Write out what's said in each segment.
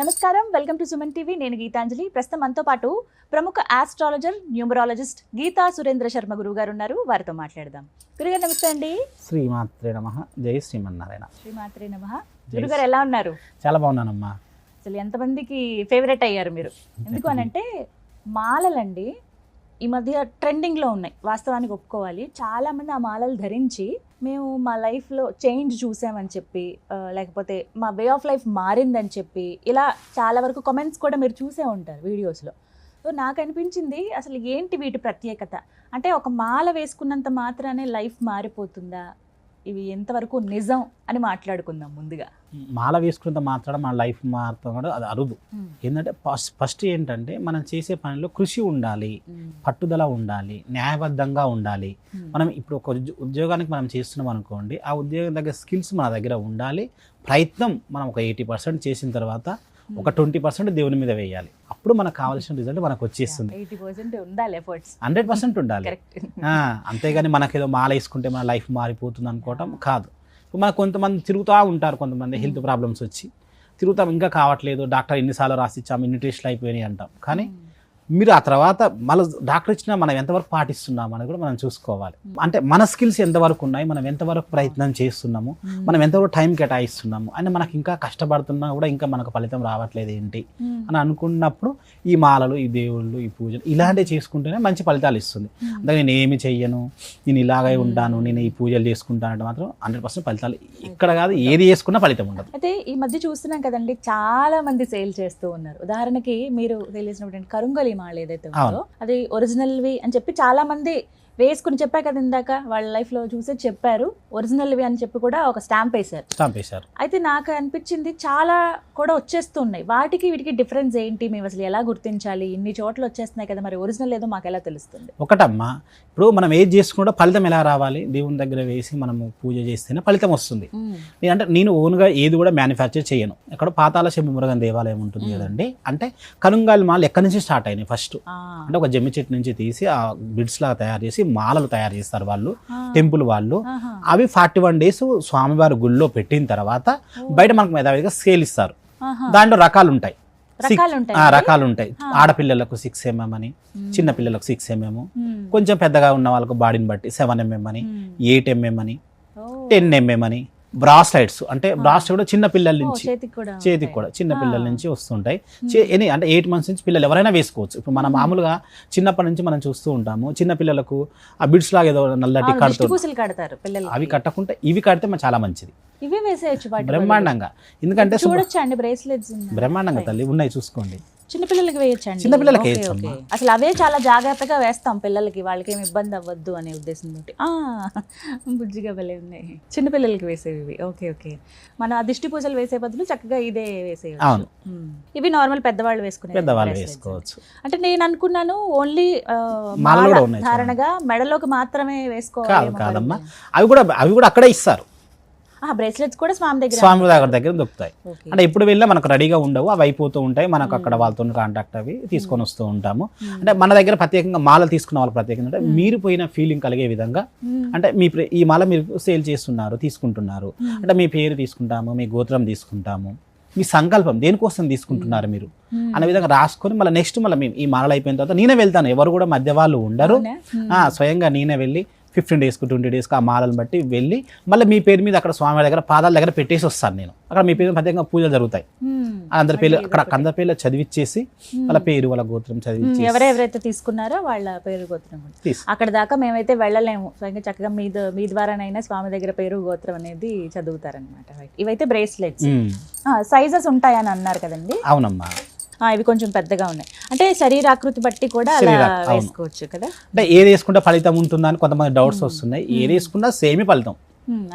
నమస్కారం, welcome to Suman TV. నేను గీతాంజలి. ప్రస్తుతం మనతో పాటు ప్రముఖ ఆస్ట్రాలజర్, న్యూమరాలజిస్ట్ గీతా సురేంద్ర శర్మ గురువు గారు ఉన్నారు. వారితో మాట్లాడదాం. గురుగారు నమస్తే అండి. శ్రీమాత్రే నమః. జై శ్రీమన్నారాయణ. శ్రీమాత్రే నమః. గురుగారు ఎలా ఉన్నారు? చాలా బాగున్నానమ్మా. అసలు ఎంతమందికి ఫేవరెట్ అయ్యారు మీరు? ఎందుకు అనంటే మాలలండి ఈ మధ్య ట్రెండింగ్లో ఉన్నాయి. వాస్తవానికి ఒప్పుకోవాలి. చాలామంది ఆ మాలలు ధరించి మేము మా లైఫ్లో చేంజ్ చూసామని చెప్పి, లేకపోతే మా వే ఆఫ్ లైఫ్ మారిందని చెప్పి, ఇలా చాలా వరకు కామెంట్స్ కూడా మీరు చూసే ఉంటారు వీడియోస్లో. సో నాకు అనిపించింది, అసలు ఏంటి వీటి ప్రత్యేకత? అంటే ఒక మాల వేసుకున్నంత మాత్రానే లైఫ్ మారిపోతుందా? ఇవి ఎంతవరకు నిజం అని మాట్లాడుకుందాం. ముందుగా మాల వేసుకున్నంత మాత్రం మన లైఫ్ మారుతాం కూడా అది అరుదు. ఏంటంటే ఫస్ట్ ఏంటంటే మనం చేసే పనిలో కృషి ఉండాలి, పట్టుదల ఉండాలి, న్యాయబద్ధంగా ఉండాలి. మనం ఇప్పుడు ఒక ఉద్యోగానికి మనం చేస్తున్నాం అనుకోండి, ఆ ఉద్యోగం దగ్గర స్కిల్స్ మన దగ్గర ఉండాలి. ప్రయత్నం మనం ఒక 80% చేసిన తర్వాత ఒక 20% దేవుని మీద వేయాలి. అప్పుడు మనకు కావాల్సిన రిజల్ట్ మనకు వచ్చేస్తుంది. 80% ఉండాలి, ఎఫర్ట్స్ 100% ఉండాలి. అంతేగాని మనకేదో మాల వేసుకుంటే మన లైఫ్ మారిపోతుంది అనుకోవటం కాదు. మనకు కొంతమంది తిరుగుతూ ఉంటారు, కొంతమంది హెల్త్ ప్రాబ్లమ్స్ వచ్చి తిరుగుతాం, ఇంకా కావట్లేదు, డాక్టర్ ఎన్నిసార్లు రాసిచ్చాము, ఇన్ని టెస్ట్లు అయిపోయినాయి అంటాం. కానీ మీరు ఆ తర్వాత మళ్ళీ డాక్టర్ ఇచ్చినా మనం ఎంతవరకు పాటిస్తున్నాం అనేది కూడా మనం చూసుకోవాలి. అంటే మన స్కిల్స్ ఎంతవరకు ఉన్నాయి, మనం ఎంతవరకు ప్రయత్నం చేస్తున్నాము, మనం ఎంతవరకు టైం కేటాయిస్తున్నాము అని మనకి ఇంకా కష్టపడుతున్నా కూడా ఇంకా మనకు ఫలితం రావట్లేదు ఏంటి అని అనుకున్నప్పుడు ఈ మాలలు, ఈ దేవుళ్ళు, ఈ పూజలు ఇలాంటివి చేసుకుంటేనే మంచి ఫలితాలు ఇస్తుంది. అందుకే నేను ఏమి చెయ్యను, నేను ఇలాగే ఉంటాను, నేను ఈ పూజలు చేసుకుంటాను అంటే మాత్రం 100% ఫలితాలు ఇక్కడ కాదు, ఏది చేసుకున్నా ఫలితం ఉండదు. అయితే ఈ మధ్య చూస్తున్నాం కదండి, చాలా మంది సేల్ చేస్తూ ఉన్నారు. ఉదాహరణకి మీరు తెలిసినప్పుడు కరుంగలి మాల ఏదైతే ఉందో అది ఒరిజినల్వి అని చెప్పి చాలా మంది వేసుకుని చెప్పా కదా ఇందాక, వాళ్ళ లైఫ్ లో చూసే చెప్పారు ఒరిజినల్వి అని చెప్పి కూడా ఒక స్టాంప్ వేశారు. అయితే నాకు అనిపించింది చాలా కూడా వచ్చేస్తున్నాయి. వాటికి వీటికి డిఫరెన్స్ ఏంటి? మేము అసలు ఎలా గుర్తించాలి? ఇన్ని చోట్ల వచ్చేస్తున్నాయి కదా, మరి ఒరిజినల్ ఏదో మాకు ఎలా తెలుస్తుంది? ఒకటమ్మా, ఇప్పుడు మనం ఏది చేసుకుంటే ఫలితం ఎలా రావాలి? దేవుని దగ్గర వేసి మనము పూజ చేస్తేనే ఫలితం వస్తుంది. నేను ఓన్గా ఏది కూడా మ్యానుఫ్యాక్చర్ చేయను. ఎక్కడ పాతాళ శంభు మురుగన్ దేవాలయం ఉంటుంది కదండి, అంటే కరుంగాలి మాల ఎక్కడి నుంచి స్టార్ట్ అయినాయి? ఫస్ట్ అంటే ఒక జమ్మి చెట్టు నుంచి తీసి ఆ బిడ్స్ లాగా తయారు చేసి మాలలు తయారు చేస్తారు వాళ్ళు, టెంపుల్ వాళ్ళు. అవి 41 days స్వామివారి గుళ్ళో పెట్టిన తర్వాత బయట మనకు మేధావిగా సేల్ ఇస్తారు. దాంట్లో రకాలు ఉంటాయి. ఆడపిల్లలకు 6 mm అని, చిన్న పిల్లలకు 6 mm, కొంచెం పెద్దగా ఉన్న వాళ్ళకు బాడీని బట్టి 7 mm అని, 8 mm అని, 10 mm అని. బ్రాస్లైట్స్ అంటే బ్రాస్లైట్ కూడా చిన్న పిల్లల నుంచి, చేతికి కూడా చిన్న పిల్లల నుంచి వస్తుంటాయి. అంటే 8 months నుంచి పిల్లలు ఎవరైనా వేసుకోవచ్చు. ఇప్పుడు మనం మామూలుగా చిన్నప్పటి నుంచి మనం చూస్తూ ఉంటాము, చిన్న పిల్లలకు ఆ బిడ్స్ లాగా ఏదో నల్లటి కడతారు, అవి కట్టకుండా ఇవి కడితే మన చాలా మంచిది. ఇవే వేసేయచ్చు బ్రహ్మాండంగా. ఎందుకంటే చూడొచ్చండి, బ్రేస్లెట్స్ బ్రహ్మాండంగా తల్లి ఉన్నాయి, చూసుకోండి. చిన్నపిల్లలకి వేయచ్చండి. చిన్నపిల్లలకి అసలు అవే చాలా జాగ్రత్తగా వేస్తాం పిల్లలకి, వాళ్ళకి ఏమి ఇబ్బంది అవ్వద్దు అనే ఉద్దేశంతో. బుజ్జిగా భలే ఉన్నాయి చిన్నపిల్లలకి వేసేవి. ఓకే, మనం ఆ దిష్టి పూజలు వేసే బదులు చక్కగా ఇదే వేసేయచ్చు. ఇవి నార్మల్ పెద్దవాళ్ళు వేసుకోవచ్చు. అంటే నేను అనుకున్నాను ఓన్లీ ధారణగా మెడలోకి మాత్రమే వేసుకోవాలి. కాదమ్మా, అవి కూడా అక్కడే ఇస్తారు. బ్రేస్లెట్స్ కూడా స్వామి దగ్గర దొరుకుతాయి. అంటే ఇప్పుడు వెళ్ళా మనకు రెడీగా ఉండవు, అవి అయిపోతూ ఉంటాయి. మనకు అక్కడ వాళ్ళతో కాంటాక్ట్ అవి తీసుకొని వస్తూ ఉంటాము. అంటే మన దగ్గర ప్రత్యేకంగా మాలలు తీసుకున్న వాళ్ళు ప్రత్యేకంగా అంటే మీరు పోయిన ఫీలింగ్ కలిగే విధంగా, అంటే ఈ మాల మీరు సేల్ చేస్తున్నారు, తీసుకుంటున్నారు అంటే మీ పేరు తీసుకుంటాము, మీ గోత్రం తీసుకుంటాము, మీ సంకల్పం దేనికోసం తీసుకుంటున్నారు మీరు అనే విధంగా రాసుకొని మళ్ళీ నెక్స్ట్ మళ్ళీ ఈ మాలలు అయిపోయిన తర్వాత నేనే వెళ్తాను. ఎవరు కూడా మధ్య వాళ్ళు ఉండరు, స్వయంగా నేనే వెళ్ళి 15 days 20 days ఆ మాలను బట్టి వెళ్ళి మళ్ళీ మీ పేరు మీద అక్కడ స్వామి దగ్గర పాదాల దగ్గర పెట్టేసి వస్తాను నేను. అక్కడ మీ పేరు ప్రత్యేకంగా పూజలు జరుగుతాయి. అందరి పేర్లు అక్కడ పేర్లు చదివిచ్చేసి వాళ్ళ పేరు, వాళ్ళ గోత్రం చదివించి ఎవరెవరైతే తీసుకున్నారో వాళ్ళ పేరు గోత్రం అక్కడ దాకా మేమైతే వెళ్ళలేము. స్వయంగా చక్కగా మీ ద్వారానైనా స్వామి దగ్గర పేరు గోత్రం అనేది చదువుతారనమాట. ఇవైతే బ్రేస్లెట్స్ సైజెస్ ఉంటాయని అన్నారు కదండి? అవునమ్మా, ఇవి కొంచెం పెద్దగా ఉన్నాయి. అంటే శరీరాకృతి బట్టి కూడా అలా వేసుకోవచ్చు కదా. అంటే ఏది వేసుకుంటే ఫలితం ఉంటుందని కొంతమంది డౌట్స్ వస్తున్నాయి. ఏది వేసుకున్నా సేమే ఫలితం,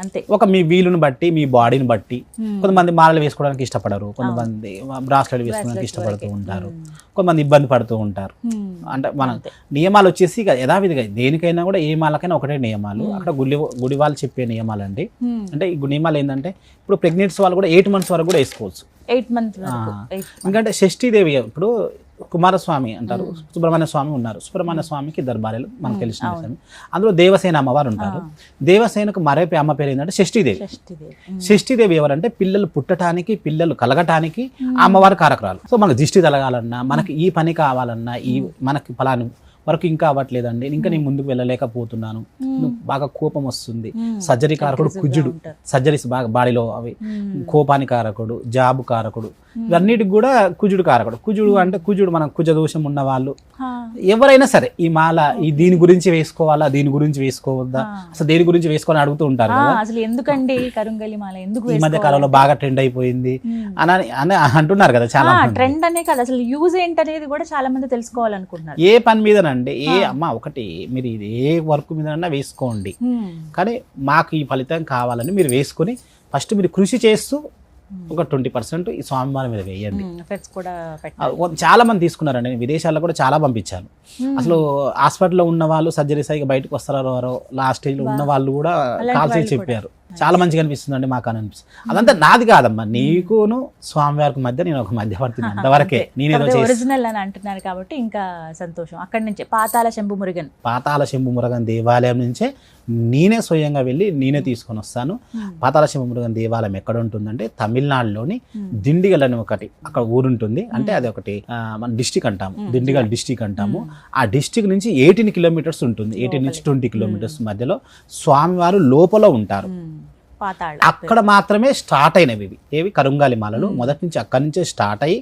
అంతే. ఒక మీ వీలుని బట్టి, మీ బాడీని బట్టి. కొంతమంది మాలలు వేసుకోవడానికి ఇష్టపడరు, కొంతమంది బ్రాస్లెట్ వేసుకోవడానికి ఇష్టపడుతూ ఉంటారు, కొంతమంది ఇబ్బంది పడుతూ ఉంటారు. అంటే మన నియమాలు వచ్చేసి యథావిధిగా దేనికైనా కూడా ఏ మాలకైనా ఒకటే నియమాలు. అక్కడ గుడి వాళ్ళు చెప్పే నియమాలు అండి. అంటే ఈ నియమాలు ఏంటంటే ఇప్పుడు ప్రెగ్నెన్సీ వాళ్ళు కూడా 8 months వరకు కూడా వేసుకోవచ్చు. 8 months. ఎందుకంటే షష్ఠీదేవి ఇప్పుడు కుమారస్వామి అంటారు, సుబ్రహ్మణ్య స్వామి ఉన్నారు. సుబ్రహ్మణ్య స్వామికి ఇద్దరు భార్యలు, మనకు తెలిసిన విషయం. అందులో దేవసేన అమ్మవారు ఉంటారు. దేవసేనకు మరో అమ్మ పేరు ఏంటంటే షష్ఠీదేవి. షష్ఠీదేవి ఎవరంటే పిల్లలు పుట్టడానికి, పిల్లలు కలగటానికి ఆ అమ్మవారి కారకురాలు. సో మనకు దిష్టి తలగాలన్నా, మనకి ఈ పని కావాలన్నా, ఈ మనకి ఫలాని వరకు ఇంకా అవ్వట్లేదండి, ఇంకా నేను ముందుకు వెళ్ళలేకపోతున్నాను, బాగా కోపం వస్తుంది, సర్జరీ కారకుడు కుజుడు, సర్జరీస్ బాగా బాడీలో అవి, కోపాని కారకుడు, జాబు కారకుడు, ఇవన్నిటికి కూడా కుజుడు కారకుడు. కుజుడు అంటే కుజుడు మనం కుజ దోషం ఉన్న వాళ్ళు ఎవరైనా సరే ఈ మాల ఈ దీని గురించి వేసుకోవాలా, దీని గురించి వేసుకోవద్దా, అసలు దేని గురించి వేసుకోవాలని అడుగుతూ ఉంటారు కదా. అసలు ఎందుకండి కరుంగలి మాల ఎందుకు ఈ మధ్య కాలంలో బాగా ట్రెండ్ అయిపోయింది అని అంటున్నారు కదా చాలా. ట్రెండ్ అనే కాదు, అసలు యూజ్ ఏంటనేది కూడా చాలా మంది తెలుసుకోవాలనుకుంటున్నారు. ఏ పని మీదనండి, ఒకటి మీరు ఇది ఏ వర్క్ మీదనన్నా వేసుకోండి, కానీ మాకు ఈ ఫలితం కావాలని మీరు వేసుకొని ఫస్ట్ మీరు కృషి చేస్తూ ఒక 20% ఈ స్వామివారి మీద వేయండి. చాలా మంది తీసుకున్నారండి, నేను విదేశాల్లో కూడా చాలా పంపించాను. అసలు హాస్పిటల్లో ఉన్న వాళ్ళు సర్జరీస్ అయ్యి బయటకు వస్తారో లాస్ట్ స్టేజ్ లో ఉన్న వాళ్ళు కూడా కాల్ చేసి చెప్పారు, చాలా మంచిగా అనిపిస్తుంది అండి మాకు అని అనిపిస్తుంది. అదంతా నాది కాదమ్మా, నీకును స్వామివారికి మధ్య నేను ఒక మధ్యవర్తి, అంతవరకే. నేనేదో ఒరిజినల్ అని అంటున్నారు కాబట్టి ఇంకా సంతోషం. అక్కడి నుంచి పాతాళ శంభు మురుగన్ దేవాలయం నుంచే నేనే స్వయంగా వెళ్ళి నేనే తీసుకొని వస్తాను. పాతాళ శంభు మురుగన్ దేవాలయం ఎక్కడ ఉంటుందంటే తమిళనాడులోని దిండిగల్ అని ఒకటి అక్కడ ఊరుంటుంది. అంటే అది ఒకటి మన డిస్టిక్ అంటాము, దిండిగల్ డిస్టిక్ అంటాము. ఆ డిస్టిక్ నుంచి 18 కిలోమీటర్స్ ఉంటుంది, 18 నుంచి 20 కిలోమీటర్స్ మధ్యలో స్వామివారు లోపల ఉంటారు. అక్కడ మాత్రమే స్టార్ట్ అయినవి ఏవి కరుంగాలి మాలలు. మొదటి నుంచి అక్కడి నుంచే స్టార్ట్ అయ్యి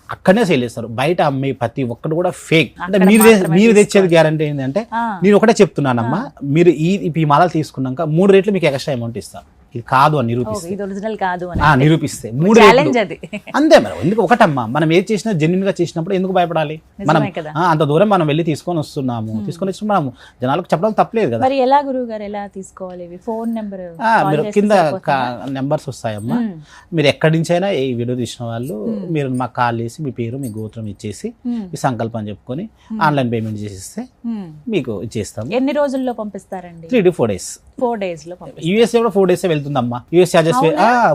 అక్కడనే సేల్ చేస్తారు. బయట అమ్మే ప్రతి ఒక్కటి కూడా ఫేక్. అంటే మీరు తెచ్చేది గ్యారంటీ ఏంటంటే నేను ఒకటే చెప్తున్నానమ్మా, మీరు ఈ మాలలు తీసుకున్నాక 3 రేట్లు మీకు ఎక్స్ట్రా అమౌంట్ ఇస్తాను. ఇది కాదు అని నిరూపిస్తే 3 అంతే. మరి ఎందుకు ఒకటమ్మా, మనం ఏది చేసినా జెన్యున్ గా చేసినప్పుడు ఎందుకు భయపడాలి? మనం అంత దూరం మనం వెళ్ళి తీసుకొని వస్తున్నాము, తీసుకొని వచ్చి మనం జనాలకు చెప్పడం తప్పలేదు కదా. మరి ఎలా గురువు గారు ఎలా తీసుకోవాలి? ఫోన్ నెంబర్ మీరు కింద నెంబర్స్ వస్తాయమ్మా, మీరు ఎక్కడి నుంచి అయినా ఈ వీడియో తీసిన వాళ్ళు మీరు మాకు కాల్ చేసి మీ పేరు మీ గోత్రం ఇచ్చేసి మీ సంకల్పం చెప్పుకొని ఆన్లైన్ పేమెంట్ చేసిస్తే మీకు ఇచ్చేస్తాం. ఎన్ని రోజుల్లో పంపిస్తారండి? 3 to 4 days. 4 days లో యూఎస్ఏ కూడా 4 days వెళ్తుందమ్మా. యూఎస్ చార్జెస్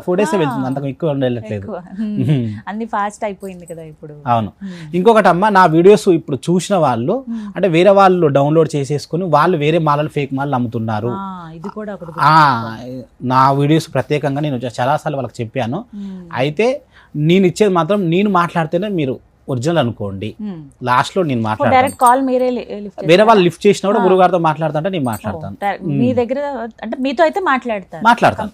4 days వెళ్తుంది, అంతకు ఎక్కువ వెళ్ళట్లేదు. అన్ని ఫాస్ట్ అయిపోయింది కదా ఇప్పుడు. అవును. ఇంకొకటి అమ్మా, నా వీడియోస్ ఇప్పుడు చూసిన వాళ్ళు అంటే వేరే వాళ్ళు డౌన్లోడ్ చేసేసుకుని వాళ్ళు వేరే మాలలు ఫేక్ మాలలు అమ్ముతున్నారు. ఇది కూడా నా వీడియోస్ ప్రత్యేకంగా నేను చాలాసార్లు వాళ్ళకి చెప్పాను. అయితే నేను ఇచ్చేది మాత్రం నేను మాట్లాడితేనే మీరు ఒరిజినల్ అనుకోండి. లాస్ట్ లో నేను మాట్లాడతాను, వేరే వాళ్ళు లిఫ్ట్ చేసినా కూడా గురుగారితో మాట్లాడుతుంటే నేను మాట్లాడతాను. మీ దగ్గర అంటే మీతో అయితే మాట్లాడతాను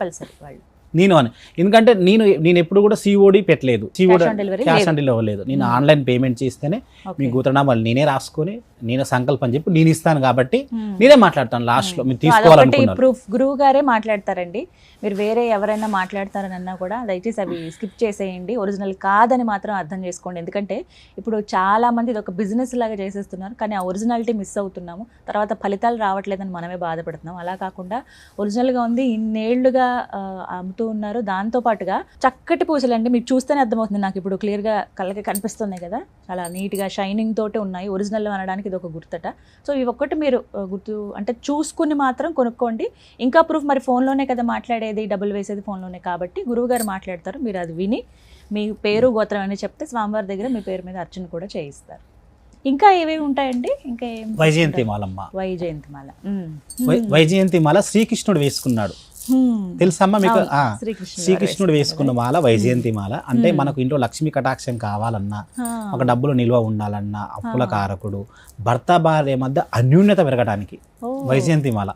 నేను అని. ఎందుకంటే నేను ఎప్పుడు కూడా సిఓడి పెట్టలేదు, క్యాష్ ఆన్ డెలివరీ ఇవ్వలేదు. నేను ఆన్లైన్ పేమెంట్ చేస్తేనే మీ గోత్రనామాలు నేనే రాసుకొని నేనే సంకల్పం చెప్పి నేను ఇస్తాను కాబట్టి నేనే మాట్లాడతాను. లాస్ట్ లో మీరు తీసుకోవాలనుకున్నారు ప్రూఫ్ గురువు గారే మాట్లాడతారండి. మీరు వేరే ఎవరైనా మాట్లాడతారని అన్నా కూడా దయచేసి అవి స్కిప్ చేసేయండి. ఒరిజినల్ కాదని మాత్రం అర్థం చేసుకోండి. ఎందుకంటే ఇప్పుడు చాలా మంది ఇది ఒక బిజినెస్ లాగా చేసేస్తున్నారు, కానీ ఆ ఒరిజినాలిటీ మిస్ అవుతున్నాము. తర్వాత ఫలితాలు రావట్లేదని మనమే బాధపడుతున్నాం. అలా కాకుండా ఒరిజినల్గా ఉంది, ఇన్నేళ్లుగా అమ్ముతూ ఉన్నారు. దాంతో పాటుగా చక్కటి పూసలు అండి, మీకు చూస్తేనే అర్థమవుతుంది. నాకు ఇప్పుడు క్లియర్గా కళ్ళకి కనిపిస్తున్నాయి కదా, చాలా నీట్గా షైనింగ్ తోటే ఉన్నాయి. ఒరిజినల్ అనడానికి ఇది ఒక గుర్తట. సో ఇవి ఒక్కటి మీరు గుర్తు అంటే చూసుకుని మాత్రం కొనుక్కోండి. ఇంకా ప్రూఫ్ మరి ఫోన్లోనే కదా మాట్లాడేది, డబ్బులు వేసేది ఫోన్లోనే కాబట్టి గురువుగారు మాట్లాడతారు. మీరు అది విని మీ పేరు గోత్రం అని చెప్తే స్వామివారి దగ్గర మీ పేరు మీద అర్చన కూడా చేయిస్తారు. ఇంకా ఏవేవి ఉంటాయండి? ఇంకా వైజయంతి మాలమ్మ. వైజయంతి మాల శ్రీకృష్ణుడు వేసుకున్నాడు తెలుసమ్మా మీకు? శ్రీకృష్ణుడు వేసుకున్న మాల వైజయంతి మాల. అంటే మనకు ఇంట్లో లక్ష్మీ కటాక్షం కావాలన్నా, ఒక డబ్బులు నిల్వ ఉండాలన్నా, అప్పుల కారకుడు, భర్త భార్య మధ్య అన్యూన్యత పెరగడానికి వైజయంతి మాల.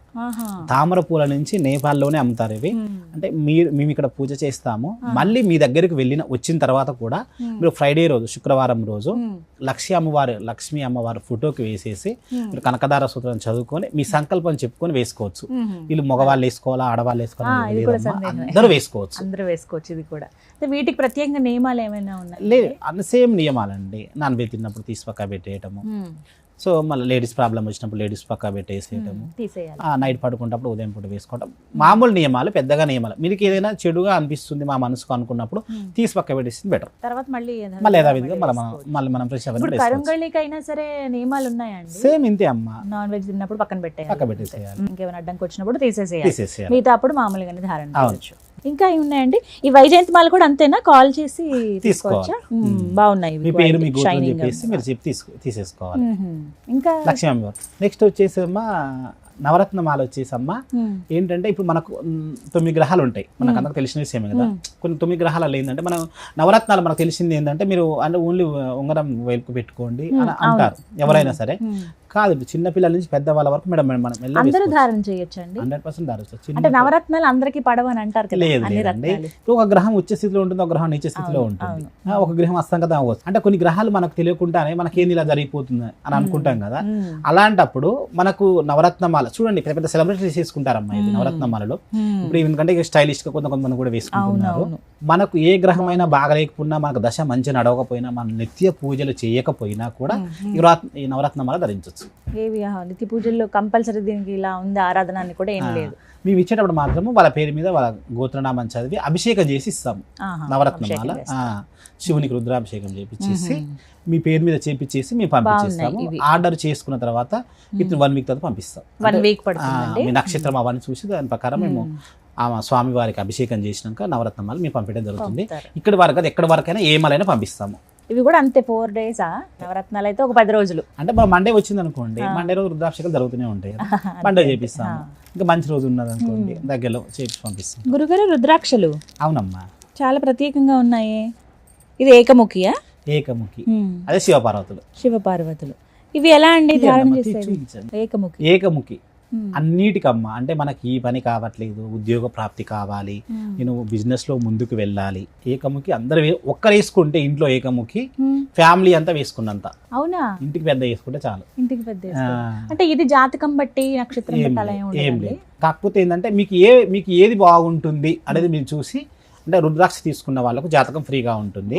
తామర పూల నుంచి నేపాల్లోనే అమ్ముతారు ఇవి. అంటే మేము ఇక్కడ పూజ చేస్తాము, మళ్ళీ మీ దగ్గరికి వచ్చిన తర్వాత కూడా మీరు ఫ్రైడే రోజు, శుక్రవారం రోజు లక్ష్మీ అమ్మవారి ఫోటోకి వేసేసి మీరు కనకదార సూత్రం చదువుకొని మీ సంకల్పం చెప్పుకొని వేసుకోవచ్చు. వీళ్ళు మగవాళ్ళు వేసుకోవాలా, ఆడవాళ్ళు వేసుకోవాలా, అందరూ వేసుకోవచ్చు. ఇది కూడా వీటికి ప్రత్యేకంగా నియమాలు ఏమైనా ఉన్నాయి? లేదు, అన్ని సేమ్ నియమాలండి. నాన్ వెజ్ తిన్నప్పుడు తీసి పక్క పెట్టేయటము, సో మళ్ళీ లేడీస్ ప్రాబ్లం వచ్చినప్పుడు లేడీస్ పక్క పెట్టేసేయటము, నైట్ పడుకున్నప్పుడు ఉదయం పూట వేసుకోవటం, మామూలు నియమాలు, పెద్దగా నియమాలు. మీకు ఏదైనా చెడుగా అనిపిస్తుంది మా మనసుకు అనుకున్నప్పుడు తీసి పక్క పెట్టేసింది బెటర్. తర్వాత మళ్ళీ యథావిధిగా మనం ఫ్రెష్ కరుంగళికైనా సరే నియమాలు ఉన్నాయండి. సేమ్ ఇంతే అమ్మా. నాన్ వెజ్ తిన్నప్పుడు పక్కన పెట్టేయాలి, పక్క పెట్టేసేయాలి. ఇంకేమైనా అడ్డంకి వచ్చినప్పుడు తీసేసేయాలి, మిగతా అప్పుడు మామూలుగానే ధారణ చేయొచ్చు. ఇంకా ఏమి ఉన్నాయండి? ఈ వైజయంతి మాల కూడా అంతేనా? కాల్ చేసి తీసుకోవచ్చా? బాగున్నాయి మీ పేరు మీ గోత్రం చెప్పేసి మీరు చెప్పి తీసేసుకోవాలి. ఇంకా లక్ష్మీ అమ్మవారు. నెక్స్ట్ వచ్చేసి అమ్మా నవరత్న మాల వచ్చేసి అమ్మా ఏంటంటే ఇప్పుడు మనకు 9 గ్రహాలు ఉంటాయి, మనకు అందరికి తెలిసిన విషయమే కదా. కొన్ని 9 గ్రహాలు ఏంటంటే మనం నవరత్నాలు మనకు తెలిసింది ఏంటంటే మీరు అంటే ఓన్లీ ఉంగరం వేలుకు పెట్టుకోండి అని అంటారు ఎవరైనా సరే. కాదు, చిన్న పిల్లల నుంచి పెద్ద వాళ్ళ వరకు మేడం మనం అందరూ ధారణ చేయొచ్చండి. 100% ధారవచ్చు. అంటే నవరత్నాలు అందరికీ పడవని అంటారు కదా. లేదండి, ఒక గ్రహం ఉచ్చ స్థితిలో ఉంటుంది, ఒక గ్రహం నీచ స్థితిలో ఉంటుంది, ఒక గ్రహం అస్తంగతం అవ్వచ్చు. అంటే కొన్ని గ్రహాలు మనకు తెలియకుండానే మనకేంది ఇలా జరిగిపోతుంది అని అనుకుంటాం కదా. అలాంటప్పుడు మనకు నవరత్నమాల చూడండి, పెద్ద పెద్ద సెలబ్రిటీస్ చేసుకుంటారమ్మా ఇది నవరత్నమాలలో. ఇప్పుడు ఎందుకంటే స్టైలిష్ గా కొంతమంది కూడా వేసుకుంటున్నారు. మనకు ఏ గ్రహమైనా బాగలేకపోయినా, మనకు దశ మంచి నడవకపోయినా, మన నిత్య పూజలు చేయకపోయినా కూడా ఈ నవరత్నమాల ధరించవచ్చు. ఏవి నిత్య పూజల్లో కంపల్సరీ దీనికి ఇలా ఉంది ఆరాధన అని కూడా ఏం లేదు. మేము ఇచ్చేటప్పుడు మాత్రము వాళ్ళ పేరు మీద వాళ్ళ గోత్రనామం చదివి అభిషేకం చేసి ఇస్తాము. నవరత్నమాల శివునికి రుద్రాభిషేకం చేపించేసి మీ పేరు మీద చేపించేసి మేము పంపించేస్తాము. ఆర్డర్ చేసుకున్న తర్వాత ఇతను 1 వీక్ తర్వాత పంపిస్తాం. 1 వీక్ పడుతుంది. మీ నక్షత్రం అవన్నీ చూసి దాని ప్రకారం మేము ఆ స్వామి వారికి అభిషేకం చేసినాక నవరత్నమాల మేము పంపించడం జరుగుతుంది. ఇక్కడి వరకు అది ఎక్కడి వరకైనా ఏ మాలైనా పంపిస్తాము. ఇవి కూడా అంతే 4 days నవరత్నాలు అయితే ఒక 10 రోజులు. అంటే మనం మండే వచ్చింది అనుకోండి, మండే రోజు రుద్రాభిషేకాలు జరుగుతూనే ఉంటాయి, మండే చేపిస్తాము. ఇంకా మంచి రోజు ఉన్నది అనుకోండి దగ్గరలో చేపించి పంపిస్తాం. గురుగారు రుద్రాక్షలు అవునమ్మా చాలా ప్రత్యేకంగా ఉన్నాయి. ఇది ఏకముఖియా? ఏకముఖి, అదే శివపార్వతులు. ఇవి ఎలా అండి ధారణ చేసేది? ఏకముఖి అన్నిటికమ్మా. అంటే మనకి ఈ పని కావట్లేదు, ఉద్యోగ ప్రాప్తి కావాలి, నేను బిజినెస్ లో ముందుకు వెళ్ళాలి, ఏకముఖి అందరు ఒక్కరు వేసుకుంటే ఇంట్లో ఏకముఖి ఫ్యామిలీ అంతా వేసుకున్నంత. అవునా? ఇంటికి పెద్ద వేసుకుంటే చాలు. ఇంటికి పెద్ద అంటే ఇది జాతకం బట్టి నక్షత్రం బట్టి అలా ఏం లేదు. కాకపోతే ఏంటంటే మీకు ఏది బాగుంటుంది అనేది మీరు చూసి, అంటే రుద్రాక్ష తీసుకున్న వాళ్ళకు జాతకం ఫ్రీగా ఉంటుంది.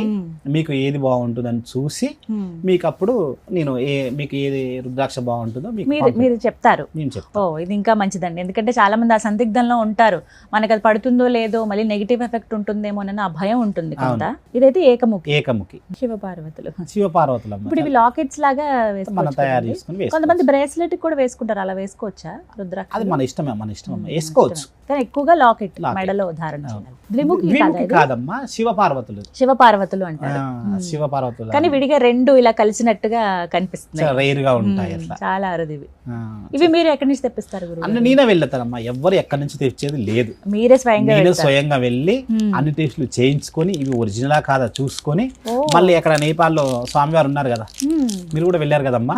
మీకు ఏది బాగుంటుందని చూసి మీకు అప్పుడు నేను మీకు ఏది రుద్రాక్ష బాగుంటుందో మీరు చెప్తారు. నేను చెప్తాను. ఓ, ఇది ఇంకా మంచిదండి. ఎందుకంటే చాలా మంది ఆ సందిగ్ధంలో ఉంటారు, మనకి అది పడుతుందో లేదో, మళ్ళీ నెగిటివ్ ఎఫెక్ట్ ఉంటుందేమో అని ఆ భయం ఉంటుంది కదా. ఇదైతే ఏకముఖి శివపార్వతులు. ఇప్పుడు ఇవి లాకెట్స్ లాగా మనం తయారు చేసుకుని కొంతమంది బ్రేస్లెట్ కూడా వేసుకుంటారు, అలా వేసుకోవచ్చా రుద్రాక్ష? అది మన ఇష్టం వేసుకోవచ్చు, కానీ ఎక్కువగా లాకెట్ మెడలో ధారణ చేయాలి. ద్విముఖి కాదమ్మా, శివపార్వతులు అంటారు. శివపార్వతులు కానీ విడిగా 2 ఇలా కలిసినట్టుగా కనిపిస్తుంది, రేర్ గా ఉంటాయి, చాలా అరుదు. ఇవి మీరు ఎక్కడి నుంచి తెప్పిస్తారు గురు? అన్న నేనే వెళ్తానమ్మా, ఎవరు ఎక్కడి నుంచి తెచ్చేది లేదు. మీరే స్వయంగా వెళ్ళి అన్ని టెస్టులు చేయించుకొని ఇవి ఒరిజినలా కాదా చూసుకొని, మళ్ళీ అక్కడ నేపాల్లో స్వామివారు ఉన్నారు కదా, మీరు కూడా వెళ్ళారు కదమ్మా,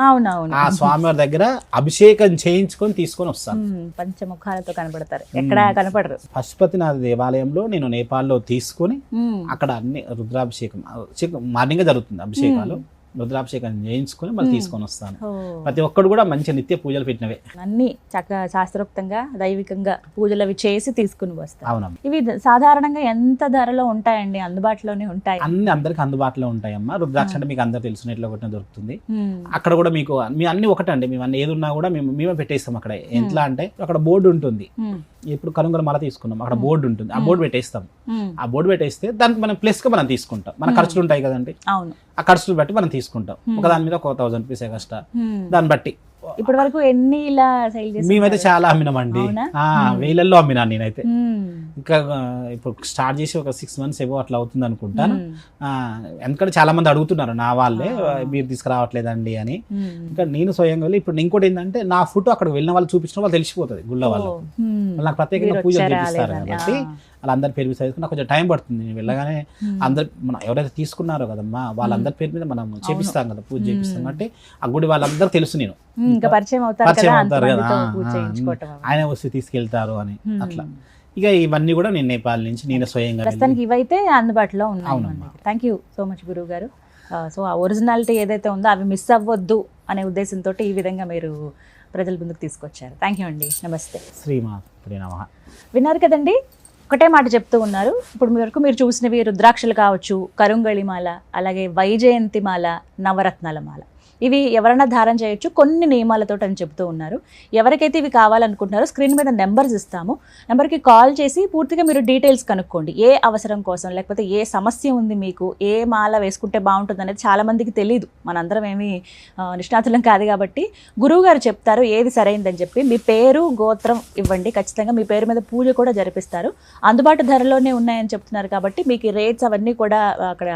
ఆ స్వామివారి దగ్గర అభిషేకం చేయించుకొని తీసుకొని వస్తాను. పంచముఖాలతో కనపడతారు, ఎక్కడ కనపడరు. పశుపతినాథ దేవాలయంలో నేను నేపాల్లో తీసుకొని అక్కడ అన్ని రుద్రాభిషేకం మార్నింగ్ జరుగుతుంది, అభిషేకాలు రుద్రాభిషేకం చేయించుకొని మళ్ళీ తీసుకొని వస్తాను. ప్రతి ఒక్కడు కూడా మంచి నిత్య పూజలు పెట్టినవే, అన్ని చక్కగా శాస్త్రోక్తంగా దైవికంగా పూజలు అవి చేసి తీసుకుని వస్తాను. అవునమ్మా. ఇవి సాధారణంగా ఎంత ధరలో ఉంటాయండి? అందుబాటులోనే ఉంటాయి? అన్ని అందరికి అందుబాటులో ఉంటాయమ్మా. రుద్రాక్ష అంటే మీకు అందరు తెలిసినట్లు ఒకటి దొరుకుతుంది. అక్కడ కూడా మీకు మీ అన్ని ఒకటండి, మేము అన్ని ఏది ఉన్నా కూడా మేమే పెట్టేస్తాం అక్కడ. ఎట్లా అంటే అక్కడ బోర్డు ఉంటుంది, ఇప్పుడు కనుగొల మాల తీసుకున్నాం, అక్కడ బోర్డు ఉంటుంది, ఆ బోర్డు పెట్టేస్తాం. ఆ బోర్డు పెట్టేస్తే దానికి మనం ప్లస్ గా మనం తీసుకుంటాం, మన ఖర్చులు ఉంటాయి కదండి, ఆ ఖర్చులు బట్టి మనం తీసుకుంటాం. ఒక దాని మీద ఒక 1000 రూపీస్ ఎక్స్ట్రా, దాన్ని బట్టి. ఇప్పటి వరకు ఎన్ని ఇలా సేల్ చేశారు? మేమైతే చాలా అమ్మినామండి, వేలల్లో అమ్మినాను నేనైతే. ఇంకా ఇప్పుడు స్టార్ట్ చేసి ఒక 6 months ఏవో అట్లా అవుతుంది అనుకుంటాను. ఎందుకంటే చాలా మంది అడుగుతున్నారు నా వాళ్ళే, మీరు తీసుకురావట్లేదండి అని. ఇంకా నేను స్వయంగా వెళ్ళి, ఇప్పుడు ఇంకోటి ఏంటంటే నా ఫోటో అక్కడ వెళ్ళిన వాళ్ళు చూపించిన వాళ్ళు తెలిసిపోతుంది గుళ్ళ వాళ్ళు, నాకు ప్రత్యేకంగా పూజలు చేపిస్తారు కాబట్టి వాళ్ళందరి పేరు మీద నాకు కొంచెం టైం పడుతుంది. నేను వెళ్ళగానే అందరు మనం ఎవరైతే తీసుకున్నారో కదమ్మా వాళ్ళందరి పేరు మీద మనం చేపిస్తాం కదా, పూజ చేపిస్తాం కాబట్టి ఆ గుడి వాళ్ళందరూ తెలుసు, నేను పరిచయం అవుతారు కదా, ఆయన వస్తే తీసుకెళ్తారు అని అట్లా. ఇక ఇవన్నీ కూడా నేను నేపాల్ నుంచి నేను స్వయంగా ప్రస్తుతానికి ఇవైతే అందుబాటులో ఉన్నాయి. థ్యాంక్ యూ సో మచ్ గురువు గారు. సో ఆ ఒరిజినాలిటీ ఏదైతే ఉందో అవి మిస్ అవ్వద్దు అనే ఉద్దేశంతో ఈ విధంగా మీరు ప్రజల ముందుకు తీసుకొచ్చారు. థ్యాంక్ యూ అండి, నమస్తే. శ్రీమాత్రే నమః. విన్నారు కదండి, ఒకటే మాట చెప్తూ ఉన్నారు. ఇప్పుడు మీ వరకు మీరు చూసినవి రుద్రాక్షలు కావచ్చు, కరుంగళి మాల, అలాగే వైజయంతి మాల, నవరత్నాల మాల, ఇవి ఎవరైనా ధారణ చేయొచ్చు, కొన్ని నియమాలతో అని చెప్తూ ఉన్నారు. ఎవరికైతే ఇవి కావాలనుకుంటున్నారో స్క్రీన్ మీద నెంబర్స్ ఇస్తాము, నెంబర్కి కాల్ చేసి పూర్తిగా మీరు డీటెయిల్స్ కనుక్కోండి. ఏ అవసరం కోసం, లేకపోతే ఏ సమస్య ఉంది మీకు, ఏ మాల వేసుకుంటే బాగుంటుంది అనేది చాలామందికి తెలియదు. మనందరం ఏమీ నిష్ణాతులం కాదు కాబట్టి గురువు గారు చెప్తారు ఏది సరైందని చెప్పి. మీ పేరు గోత్రం ఇవ్వండి, ఖచ్చితంగా మీ పేరు మీద పూజ కూడా జరిపిస్తారు. అందుబాటు ధరలోనే ఉన్నాయని చెప్తున్నారు కాబట్టి మీకు రేట్స్ అవన్నీ కూడా అక్కడ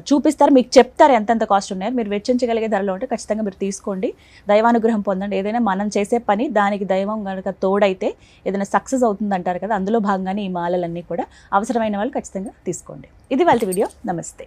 చూపిస్తారు, మీకు చెప్తారు ఎంతెంత కాస్ట్ ఉన్నాయో. మీరు వెచ్చించగలిగే ధరలో ఉంటే ఖచ్చితంగా మీరు తీసుకోండి, దైవానుగ్రహం పొందండి. ఏదైనా మనం చేసే పని దానికి దైవం కనుక తోడైతే ఏదైనా సక్సెస్ అవుతుంది అంటారు కదా, అందులో భాగంగానే ఈ మాలలన్నీ కూడా అవసరమైన వాళ్ళు ఖచ్చితంగా తీసుకోండి. ఇది వాళ్ళ వీడియో. నమస్తే.